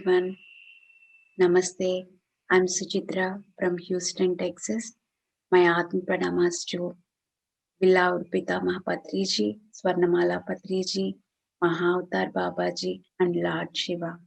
everyone. Namaste. I'm Suchitra from Houston, Texas. My Atma Pranamas to beloved Pitamaha Patriji, Swarnamala Patriji, Mahavatar Babaji, and Lord Shiva.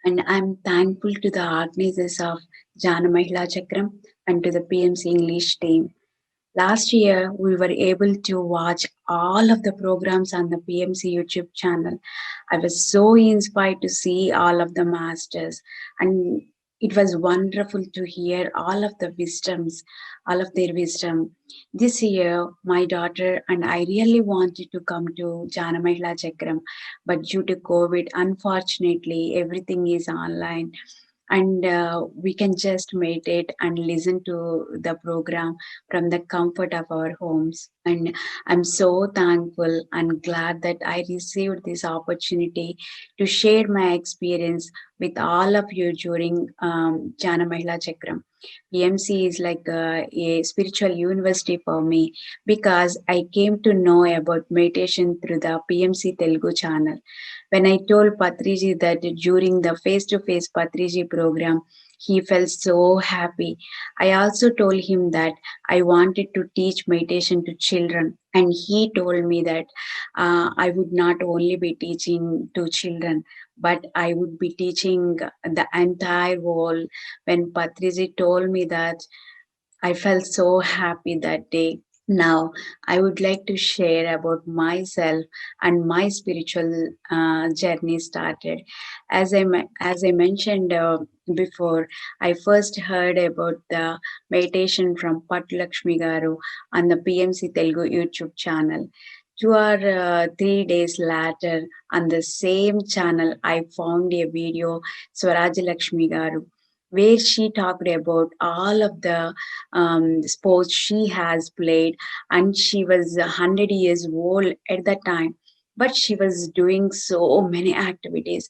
And I'm thankful to the organizers of Jana Mahila Chakram and to the PMC English team. Last year, we were able to watch all of the programs on the PMC YouTube channel. I was so inspired to see all of the masters, and it was wonderful to hear all of their wisdom. This year, my daughter and I really wanted to come to Jana Mahila Chakram, but due to COVID, unfortunately, everything is online and we can just meditate and listen to the program from the comfort of our homes. And I'm so thankful and glad that I received this opportunity to share my experience with all of you during Jana Mahila Chakram. PMC is like a spiritual university for me because I came to know about meditation through the PMC Telugu channel. When I told Patriji that during the face-to-face Patriji program, he felt so happy. I also told him that I wanted to teach meditation to children, and he told me that I would not only be teaching to children, but I would be teaching the entire world. When Patriji told me that, I felt so happy that day. Now, I would like to share about myself and my spiritual journey started. As I mentioned before, I first heard about the meditation from Pat Lakshmi Garu on the PMC Telugu YouTube channel. 2 or 3 days later, on the same channel, I found a video Swaraj Lakshmi Garu where she talked about all of the sports she has played, and she was 100 years old at that time, but she was doing so many activities.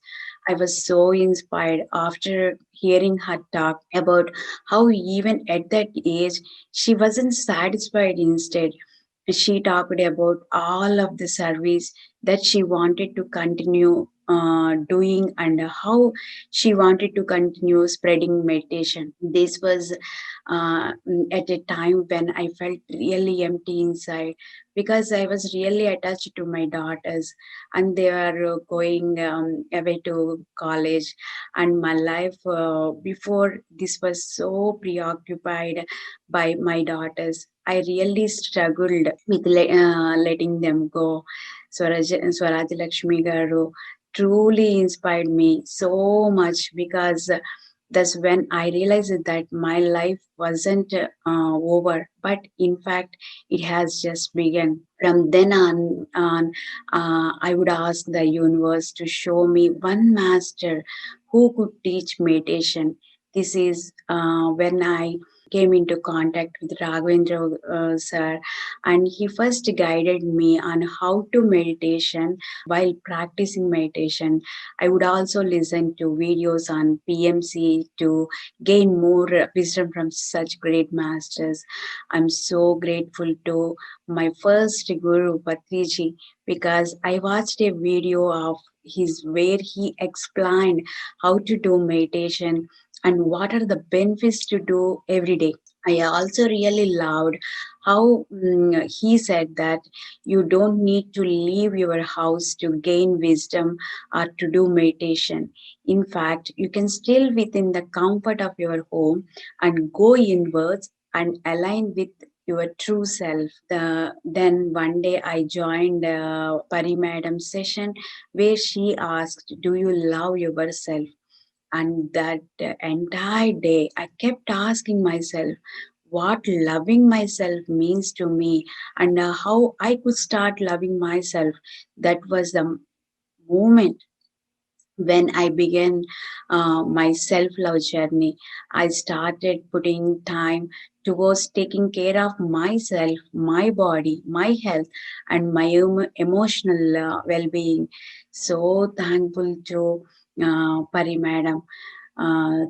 I was so inspired after hearing her talk about how even at that age she wasn't satisfied. Instead, she talked about all of the service that she wanted to continue doing, and how she wanted to continue spreading meditation. This was at a time when I felt really empty inside because I was really attached to my daughters, and they were going away to college, and my life before this was so preoccupied by my daughters. I really struggled with letting them go. Swaraj Lakshmi Garu truly inspired me so much because that's when I realized that my life wasn't over, but in fact, it has just begun. From then on, I would ask the universe to show me one master who could teach meditation. This is when I came into contact with Raghavendra sir, and he first guided me on how to meditation. While practicing meditation, I would also listen to videos on PMC to gain more wisdom from such great masters. I'm so grateful to my first guru Patriji because I watched a video of his where he explained how to do meditation and what are the benefits to do every day. I also really loved how he said that you don't need to leave your house to gain wisdom or to do meditation. In fact, you can still within the comfort of your home and go inwards and align with your true self. Then one day I joined Pari Madam's session where she asked, "Do you love yourself?" And that entire day, I kept asking myself what loving myself means to me, and how I could start loving myself. That was the moment when I began my self love journey. I started putting time towards taking care of myself, my body, my health, and my emotional well being. So thankful to Pari Madam.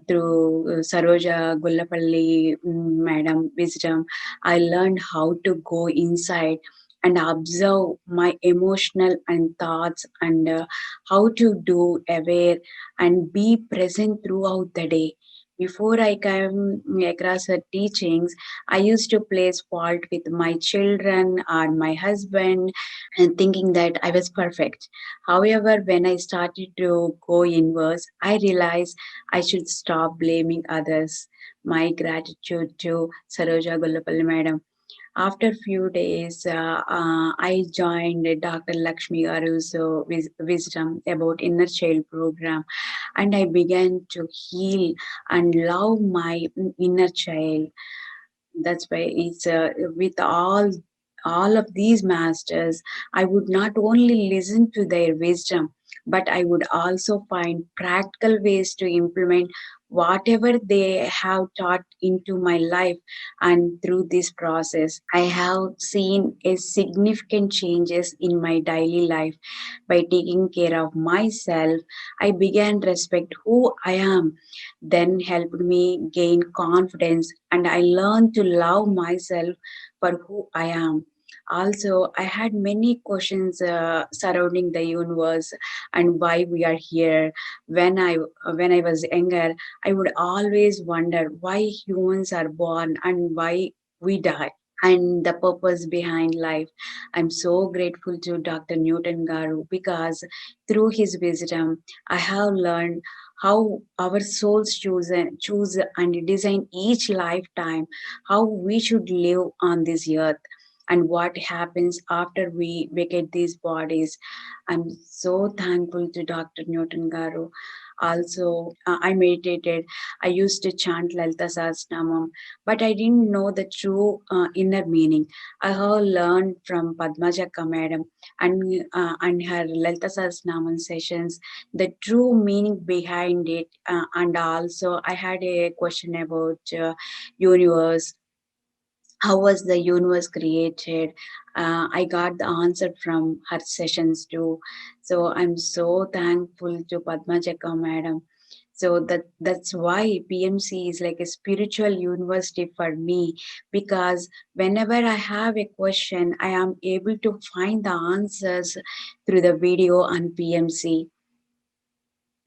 Through Saroja Gullapalli Madam wisdom, I learned how to go inside and observe my emotional and thoughts, and how to do aware and be present throughout the day. Before I came across her teachings, I used to place fault with my children or my husband and thinking that I was perfect. However, when I started to go inwards, I realized I should stop blaming others. My gratitude to Saroja Gullapalli madam. After few days, I joined Dr. Lakshmi Garu's wisdom about inner child program, and I began to heal and love my inner child. That's why it's with all of these masters, I would not only listen to their wisdom, but I would also find practical ways to implement whatever they have taught into my life. And through this process, I have seen a significant changes in my daily life. By taking care of myself, I began respect who I am, then helped me gain confidence, and I learned to love myself for who I am. Also, I had many questions surrounding the universe and why we are here. When I was younger, I would always wonder why humans are born and why we die and the purpose behind life. I'm so grateful to Dr. Newton Garu because through his wisdom, I have learned how our souls choose and design each lifetime, how we should live on this earth, and what happens after we vacate these bodies. I'm so thankful to Dr. Newton Garu. Also, I meditated. I used to chant Lalita Sahasranamam, but I didn't know the true inner meaning. I have learned from Padmajaka madam and her Lalita Sahasranamam sessions the true meaning behind it. And also, I had a question about universe, how was the universe created. I got the answer from her sessions too. So I'm so thankful to Padma Jaka madam. So that's why PMC is like a spiritual university for me, because whenever I have a question, I am able to find the answers through the video on PMC.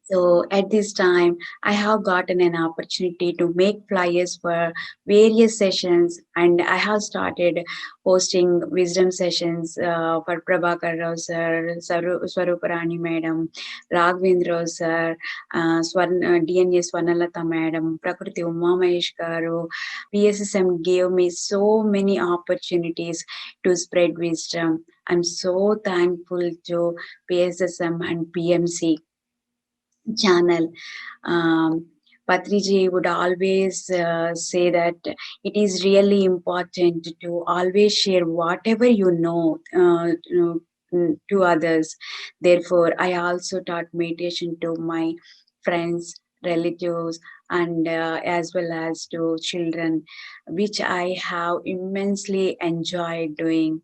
So at this time, I have gotten an opportunity to make flyers for various sessions, and I have started hosting wisdom sessions for Prabhakar Rao sir, Swaruparani madam, Raghavendra sir, DNA Swarnalata madam, Prakriti Uma Mahesh garu. PSSM gave me so many opportunities to spread wisdom. I'm so thankful to PSSM and PMC Channel. Um, Patriji would always say that it is really important to always share whatever you know, to others. Therefore, I also taught meditation to my friends, relatives, and as well as to children, which I have immensely enjoyed doing.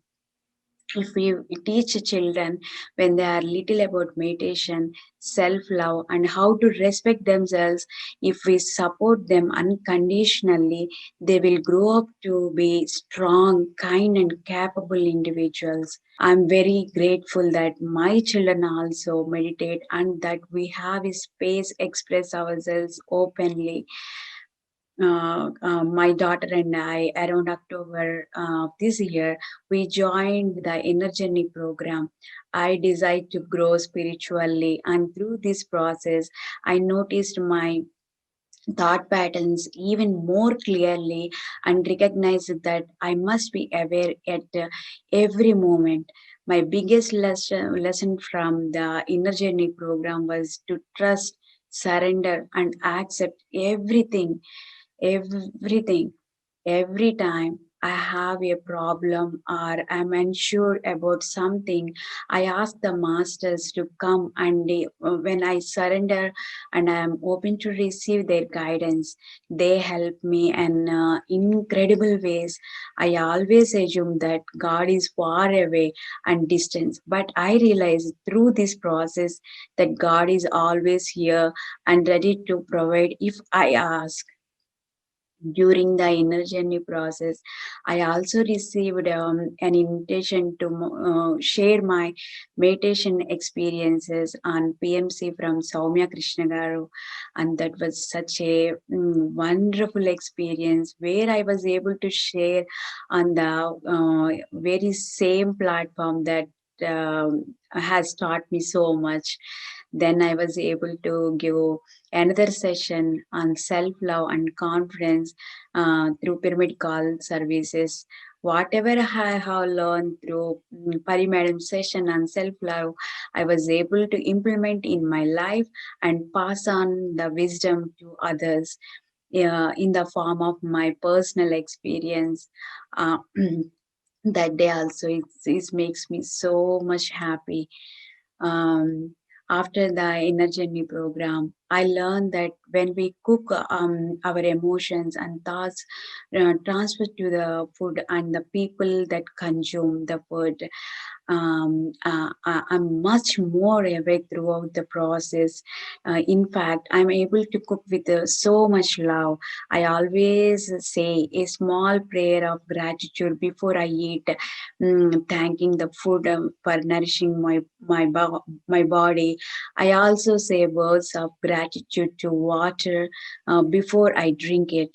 If we teach children when they are little about meditation, self love, and how to respect themselves, if we support them unconditionally, they will grow up to be strong, kind, and capable individuals. I'm very grateful that my children also meditate and that we have a space express ourselves openly. My daughter and I, around October this year, we joined the Inner Journey program. I decided to grow spiritually, and through this process, I noticed my thought patterns even more clearly and recognized that I must be aware at every moment. My biggest lesson from the Inner Journey program was to trust, surrender, and accept everything. Every time I have a problem or I'm unsure about something, I ask the masters to come, and when I surrender and I am open to receive their guidance, they help me in incredible ways. I always assume that God is far away and distant, but I realize through this process that God is always here and ready to provide if I ask. During the inner journey process, I also received an invitation to share my meditation experiences on PMC from Soumya Krishna Garu, and that was such a wonderful experience where I was able to share on the very same platform that has taught me so much. Then I was able to give another session on self love and confidence through pyramid call services. Whatever I have learned through Pari Madam session on self love, I was able to implement in my life and pass on the wisdom to others in the form of my personal experience. Uh, that day also, it makes me so much happy. um, After the inner journey program, I learned that when we cook our emotions and thoughts transfer to the food and the people that consume the food, I'm much more awake throughout the process. In fact, I'm able to cook with so much love. I always say a small prayer of gratitude before I eat, thanking the food for nourishing my body. I also say words of gratitude to water before I drink it.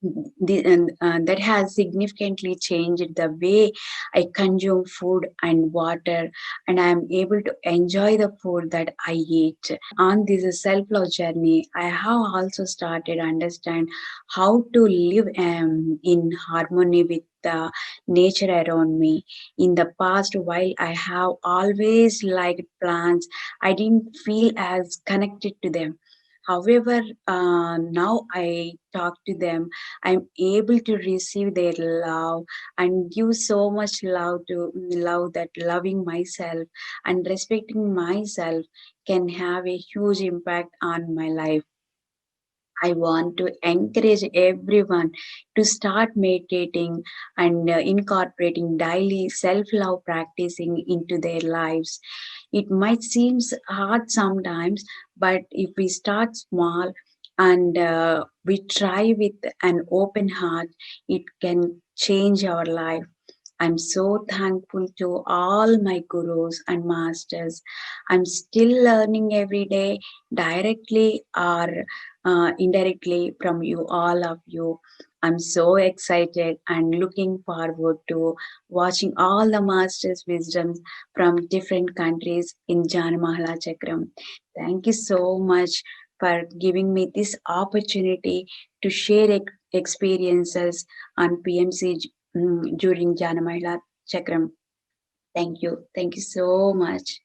And that has significantly changed the way I consume food and water, and I am able to enjoy the food that I eat. On this self-love journey, I have also started understand how to live in harmony with the nature around me. In the past, while I have always liked plants, I didn't feel as connected to them. However, now I talk to them, I'm able to receive their love and give so much love to love that loving myself and respecting myself can have a huge impact on my life. I want to encourage everyone to start meditating and incorporating daily self love practicing into their lives. It might seem hard sometimes, but if we start small and we try with an open heart, it can change our life. I'm so thankful to all my gurus and masters. I'm still learning every day, directly or indirectly, from you, all of you. I'm so excited and looking forward to watching all the masters' wisdoms from different countries in Janamahala Chakram. Thank you so much for giving me this opportunity to share experiences on PMC during Janamahala Chakram. Thank you. Thank you so much.